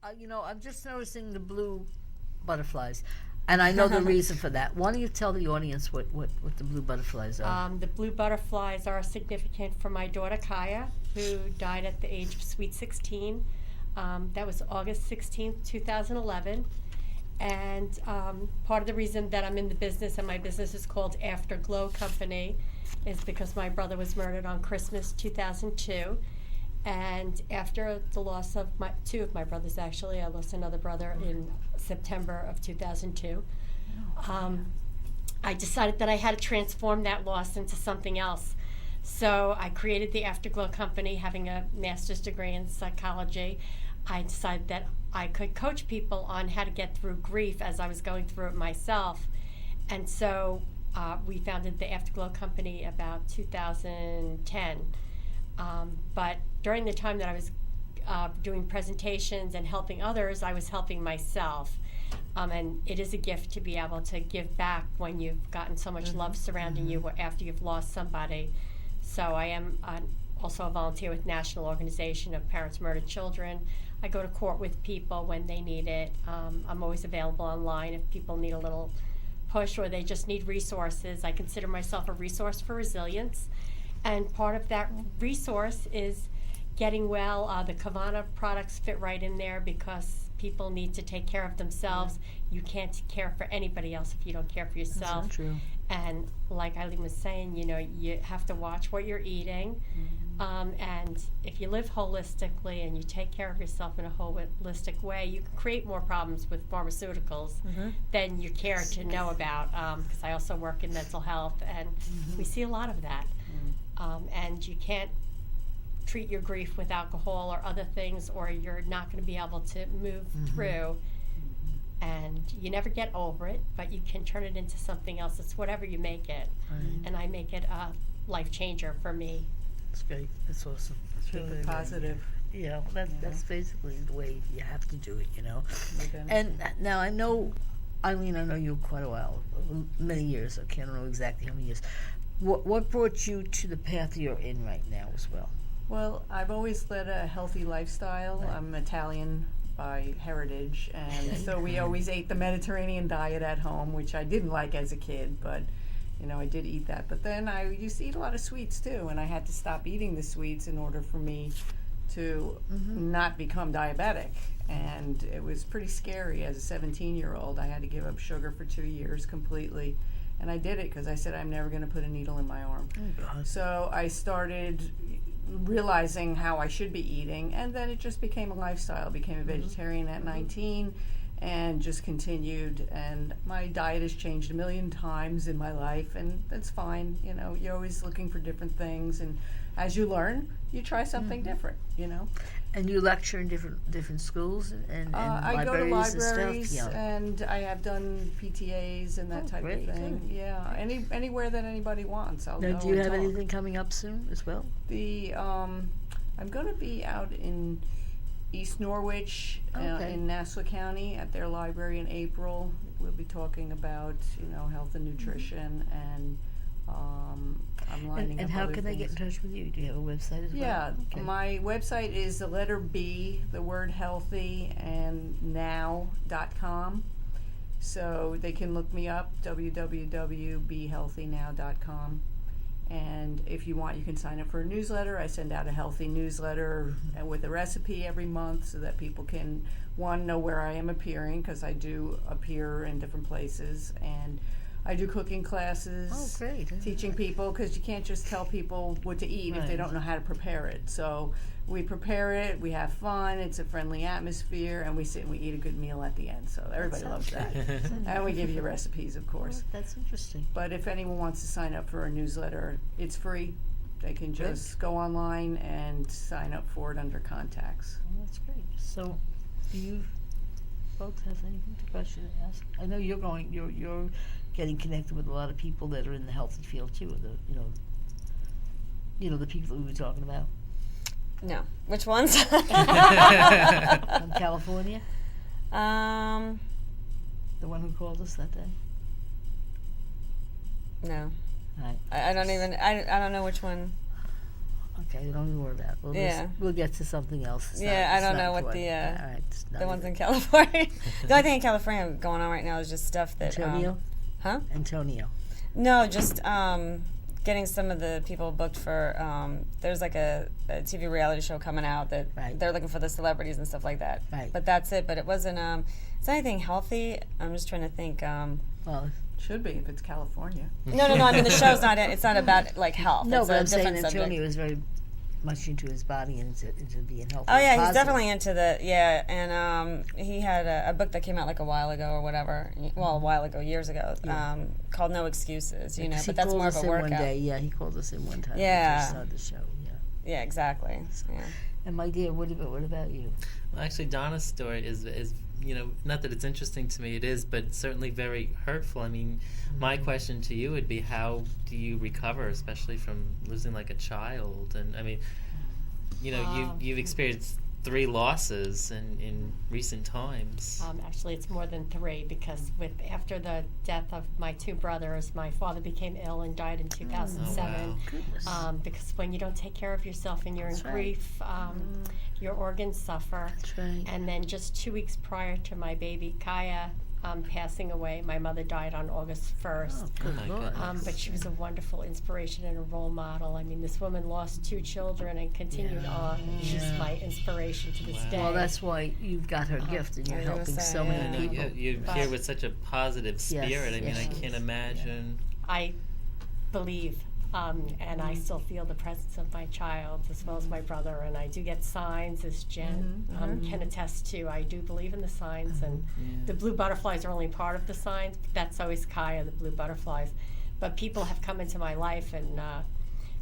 I'm just noticing the blue butterflies, and I know the reason for that. Why don't you tell the audience what the blue butterflies are? The blue butterflies are significant for my daughter Kaya, who died at the age of sweet 16. That was August 16th, 2011. And part of the reason that I'm in the business, and my business is called Afterglow Company, is because my brother was murdered on Christmas 2002. And after the loss of two of my brothers, actually, I lost another brother in September of 2002. I decided that I had to transform that loss into something else. So I created the Afterglow Company, having a master's degree in psychology. I decided that I could coach people on how to get through grief as I was going through it myself. And so we founded the Afterglow Company about 2010. But during the time that I was doing presentations and helping others, I was helping myself. And it is a gift to be able to give back when you've gotten so much love surrounding you after you've lost somebody. So I am also a volunteer with National Organization of Parents Murdered Children. I go to court with people when they need it. I'm always available online if people need a little push or they just need resources. I consider myself a resource for resilience. And part of that resource is getting well. The Kavana products fit right in there because people need to take care of themselves. You can't care for anybody else if you don't care for yourself. That's so true. And like Eileen was saying, you have to watch what you're eating. And if you live holistically and you take care of yourself in a holistic way, you can create more problems with pharmaceuticals than you care to know about. Because I also work in mental health, and we see a lot of that. And you can't treat your grief with alcohol or other things, or you're not going to be able to move through. And you never get over it, but you can turn it into something else. It's whatever you make it. And I make it a life changer for me. That's great. That's awesome. That's Really positive. That's basically the way you have to do it, And now I know, Eileen, I know you quite a while, many years. I can't know exactly how many years. What brought you to the path you're in right now as well? Well, I've always led a healthy lifestyle. Right. I'm Italian by heritage, and so we always ate the Mediterranean diet at home, which I didn't like as a kid, but I did eat that. But then I used to eat a lot of sweets too, and I had to stop eating the sweets in order for me to not become diabetic. And it was pretty scary. As a 17-year-old, I had to give up sugar for 2 years completely. And I did it because I said I'm never going to put a needle in my arm. Oh, God. So I started realizing how I should be eating, and then it just became a lifestyle. Became a vegetarian at 19 and just continued. And my diet has changed a million times in my life, and that's fine. You're always looking for different things, and as you learn, you try something different, And you lecture in different schools and I go to libraries libraries, and stuff? and I have done PTAs and that type great, of thing. good. Yeah, anywhere that anybody wants, I'll Now, go do you and have talk. anything coming up soon as well? I'm going to be out in East Norwich, in Nassau County, at their library in April. We'll be talking about health and nutrition, and I'm lining up And how other can they get in things. touch with you? Do you have a website as well? Yeah, Okay. my website is the letter B, the word healthy, and now.com. So they can look me up, www.behealthynow.com. And if you want, you can sign up for a newsletter. I send out a healthy newsletter with a recipe every month so that people can, one, know where I am appearing, because I do appear in different places. And I do cooking classes, Oh, great. teaching people, because you can't just tell people what to eat if they Right. don't know how to prepare it. So we prepare it, we have fun, it's a friendly atmosphere, and we sit and we eat a good meal at the end. So everybody loves that. And we give you recipes, of course. Oh, that's interesting. But if anyone wants to sign up for a newsletter, it's free. They can just go online and sign up for it under contacts. Well, that's great. So, do you folks have anything to question to ask? I know you're getting connected with a lot of people that are in the healthy field too. The the people that we were talking about No. Which ones? from California. The one who called us that day. No. Right. I don't even. I don't know which one. Okay, don't even worry about it. We'll get to something else. It's I don't know what important. All right, it's not the ones even- in California. The only thing in California going on right now is just stuff that. Antonio? Huh? Antonio. No, just getting some of the people booked for. There's like a TV reality show coming out that Right. they're looking for the celebrities and stuff like that. Right. But that's it. But it wasn't. It's not anything healthy. I'm just trying to think. Well, Should be if it's California. No. I mean, the show's not. It's not about like health. no, it's but a I'm saying different subject. Antonio is very much into his body and into being healthy. Oh yeah, he's positive. definitely into and he had a book that came out like a while ago or whatever. Well, a while ago, years ago, called No Excuses. You know, He but that's called more of us a in workout. one day. Yeah, he called us in one time. Yeah. When we first started the show. Yeah. Yeah, exactly. Yeah. And my dear, what about you? Well, actually, Donna's story is not that it's interesting to me, it is, but certainly very hurtful. I mean, my question to you would be, how do you recover, especially from losing like a child? And I mean, you've experienced 3 losses in recent times. Actually, it's more than 3 because after the death of my 2 brothers, my father became ill and died in 2007. Oh, wow. Goodness. Because when you don't take care of yourself and you're in That's right. grief, your organs suffer. That's right. And then just 2 weeks prior to my baby Kaya passing away, my mother died on August 1st. Oh, good my Lord. goodness. But she was a wonderful inspiration and a role model. I mean, this woman lost 2 children and continued on. She's my inspiration to this day. Well, that's why you've got her gift and you're I was helping gonna so say, many And people. you're here with such a positive spirit. I mean, yes, I she can't is. imagine. I believe, and I still feel the presence of my child as well as my brother, and I do get signs, as Jen can attest to. I do believe in the signs, and the blue butterflies are only part of the signs. That's always Kaya, the blue butterflies. But people have come into my life, and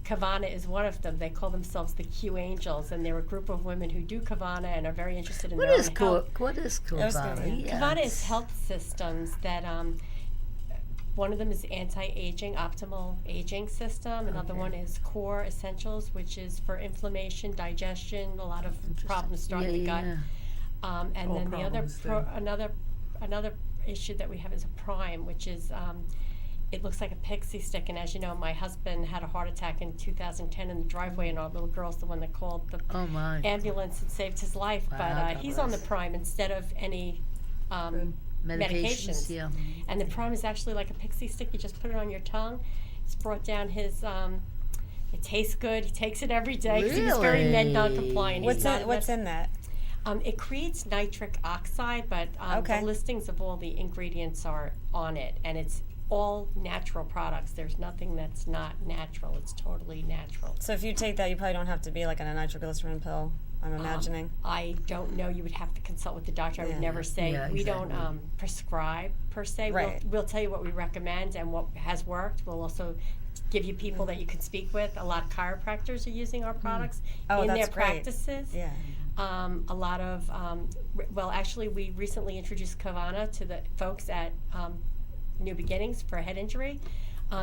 Kavana is one of them. They call themselves the Q Angels, and they're a group of women who do Kavana and are very interested in What their is own health. What is was Kavana? good, Yeah. Kavana is health systems that one of them is anti-aging, optimal aging system. Another one is core essentials, which is for inflammation, digestion, a lot of problems start in the gut. And All then the other problems, another issue that we have is a prime, which is it looks like a pixie stick. And as you know, my husband had a heart attack in 2010 in the driveway, and our little girl's the one that called the Oh my. ambulance and saved his life. Wow, But God he's on the bless. prime instead of any medications. Yeah. And the prime is actually like a pixie stick. You just put it on your tongue. It's brought down his. It tastes good. He takes it every day because he was very med Really? non-compliant. He's not What's in that? It creates nitric oxide, but Okay. the listings of all the ingredients are on it, and it's all natural products. There's nothing that's not natural. It's totally natural. So if you take that, you probably don't have to be like on a nitroglycerin pill. I'm imagining. I don't know. You would have to consult with the doctor. I would never say. Yeah, we exactly. don't prescribe per se. Right. We'll tell you what we recommend and what has worked. We'll also give you people that you can speak with. A lot of chiropractors are using our products Oh, in that's their great. practices. Yeah. A lot of, well, actually, we recently introduced Kavana to the folks at New Beginnings for a head injury.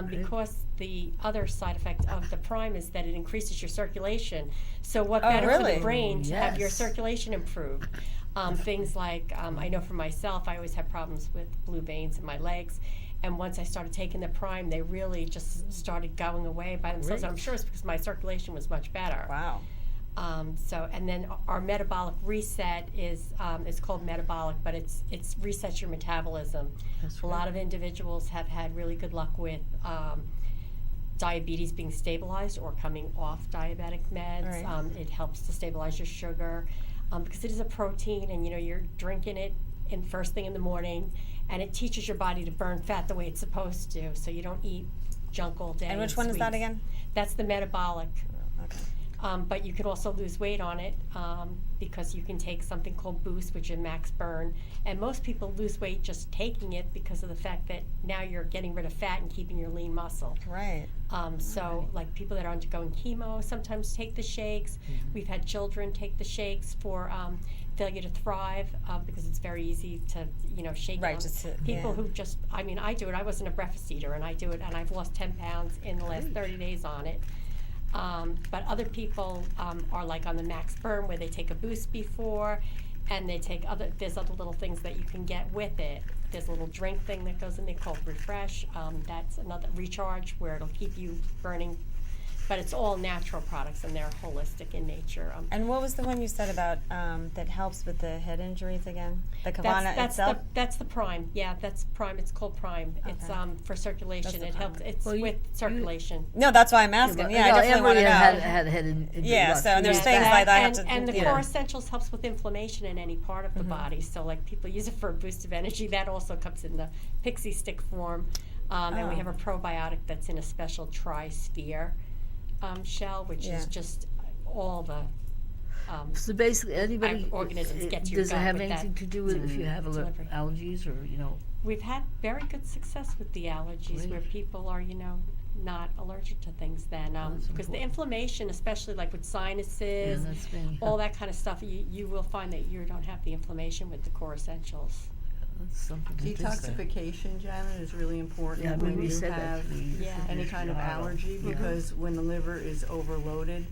Because the other side effect of the prime is that it increases your circulation. So what better for really? the brain to have your Yes. circulation improve? Things like, I know for myself, I always had problems with blue veins in my legs. And once I started taking the prime, they really just started going away by themselves. And I'm sure it's because my circulation was much better. Wow. And then our metabolic reset is called metabolic, but it resets your metabolism. That's A lot of individuals have had really good luck with diabetes being stabilized or coming off diabetic meds. Right. It helps to stabilize your sugar because it is a protein, and you're drinking it in first thing in the morning, and it teaches your body to burn fat the way it's supposed to, so you don't eat junk all day. And which one is that sweets. again? That's the metabolic. Okay. But you can also lose weight on it because you can take something called Boost, which is max burn. And most people lose weight just taking it because of the fact that now you're getting rid of fat and keeping your lean muscle. Right. So like people that are undergoing chemo sometimes take the shakes. We've had children take the shakes for failure to thrive because it's very easy to shake Right, them. just to- People yeah. who just, I mean, I do it. I wasn't a breakfast eater, and I do it, and I've lost 10 pounds in the last 30 days on it. But other people are like on the max burn where they take a Boost before, and they take there's other little things that you can get with it. There's a little drink thing that goes in there called Refresh. That's another recharge where it'll keep you burning but it's all natural products and they're holistic in nature. And what was the one you said about that helps with the head injuries again? The Kavana itself? That's the Prime. Yeah, that's Prime. It's called Prime. Okay. It's for circulation. the It helps. It's Well, with circulation. No, that's why I'm asking. Yeah, I definitely want to know. Had head injury. Yeah, so and there's Yeah, things like that I have to. and the yeah. Core Essentials helps with inflammation in any part of the body. So like people use it for a boost of energy. That also comes in the pixie stick form. And we have a probiotic that's in a special tri-sphere shell, which is just all the So basically, anybody organisms get to your does it gut have with that anything to do with if you have delivery. allergies or We've had very good success with the allergies Great. where people are, not allergic to things then. That's Because the important. inflammation, especially like with sinuses, that's been, all that kind of stuff, you will find that you don't have the inflammation with the Core Essentials. that's something interesting. Detoxification, Janet, is really important Yeah, when we you said have that. any kind of allergy, because when the liver is overloaded,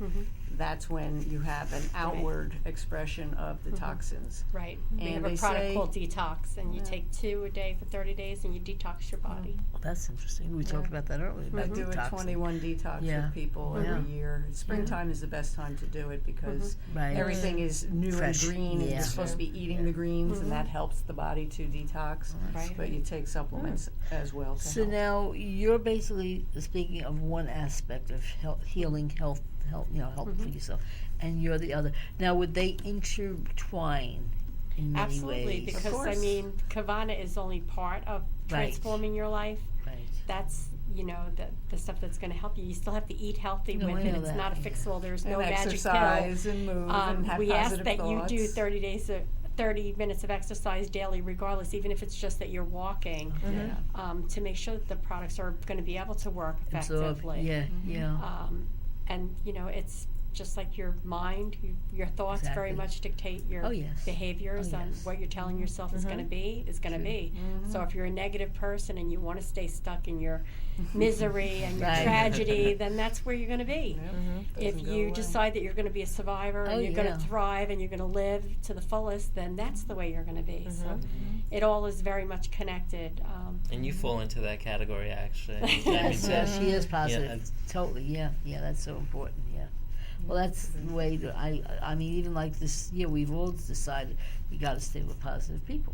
that's when you have an outward expression of the toxins. Right. We And have a they product say- called Detox, and you take 2 a day for 30 days, and you detox your body. Well, that's interesting. We talked about that earlier. I About do a detoxing. 21 detox Yeah. with people Yeah. every year. Springtime is the best time to do it because Right. everything is new Fresh. and green, and Yeah. you're supposed to be eating the greens, and that helps the body to detox. Right. But you take supplements as well to So help. now you're basically speaking of one aspect of healing, health, help for yourself, and you're the other. Now, would they intertwine in many Absolutely, ways? because course. Kavana is only part of transforming your life. Right. That's the stuff that's going to help you. You still have to eat healthy No, with I it. know It's that, not a yeah. fix-all. There's And no magic pill. exercise and move and have We ask positive that thoughts. you do 30 minutes of exercise daily, regardless, even if it's just that you're walking, to make sure that the products are going to be able to work effectively. Yeah. And it's just like your mind, your thoughts very Exactly. much dictate your Oh, yes. behaviors Oh, on yes. what you're telling yourself is going to be, So if you're a negative person and you want to stay stuck in your misery and your Right. tragedy, then that's where you're going to be. If Doesn't go you away. decide that you're going to be a survivor and Oh, you're going yeah. to thrive and you're going to live to the fullest, then that's the way you're going to be. So it all is very much connected. And you fall into that category, actually. Yes, she is positive. that's- Totally, yeah, that's so important, yeah. Well, that's the way that I mean, even like this year, we've all decided you got to stay with positive people,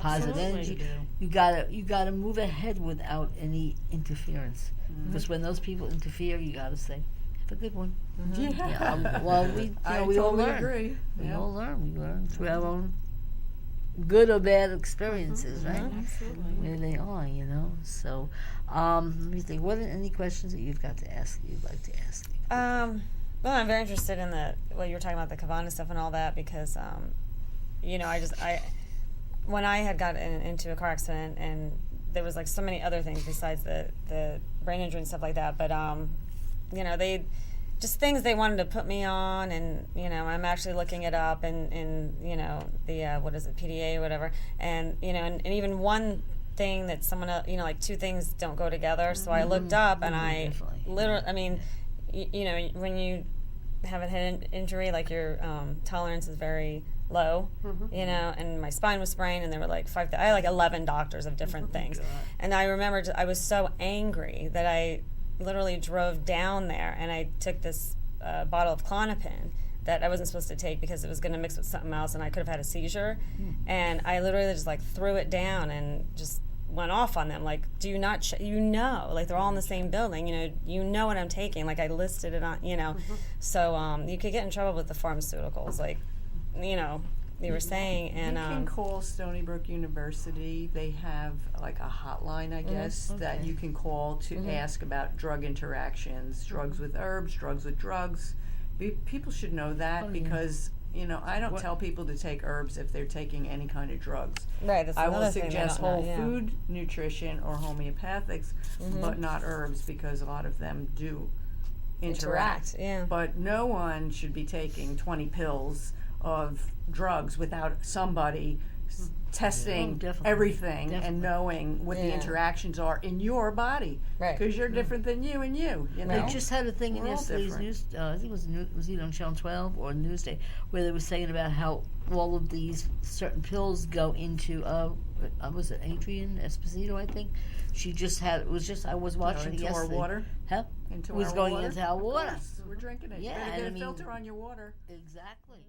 positive Absolutely. energy. You gotta move ahead without any interference, because when those people interfere, you gotta say, "Have a good one." Yeah. Well, we I we all totally learn. agree. We Yeah. all learn. We learn through our own good or bad experiences, right? Absolutely. Where they are, So, let me think. What are any questions that you've got to ask? You'd like to ask me? Well, I'm very interested in what you were talking about, the Kavana stuff and all that, because, when I had gotten into a car accident, and there was like so many other things besides the brain injury and stuff like that, but, they just things they wanted to put me on, and, I'm actually looking it up, and the, what is it, PDA or whatever, and, and even one thing that someone else, like two things don't go together, so I looked up, and I definitely. literally, I mean, when you have a head injury, like your tolerance is very low, and my spine was sprained, and there were like I had like 11 doctors of different things. And I remember I was so angry that I literally drove down there, and I took this bottle of Klonopin that I wasn't supposed to take because it was going to mix with something else, and I could have had a seizure. And I literally just like threw it down and just went off on them, like, do you not like they're all in the same building, you know what I'm taking, like I listed it on, so you could get in trouble with the pharmaceuticals, like, they were saying. And you can call Stony Brook University. They have like a hotline, I guess, that you can call to ask about drug interactions, drugs with herbs, drugs with drugs. People should know that because I don't tell people to take herbs if they're taking any kind of drugs. Right, that's I will another thing they suggest don't know, whole yeah. food nutrition or homeopathics, but not herbs, because a lot of them do interact. Yeah. But no one should be taking 20 pills of drugs without somebody testing definitely. everything Definitely. and knowing what the Yeah. interactions are in your body. Right. Because you're different than you and you know? They just had a thing in We're all yesterday's different. news. I think it was either on Channel 12 or Newsday, where they were saying about how all of these certain pills go into was it Adrian Esposito? I think she just had. It was just I was watching into it yesterday. our water. Huh? Into was our going water? into our Of water. course, we're drinking it. Yeah, You better and get I a mean- filter on your water. Exactly.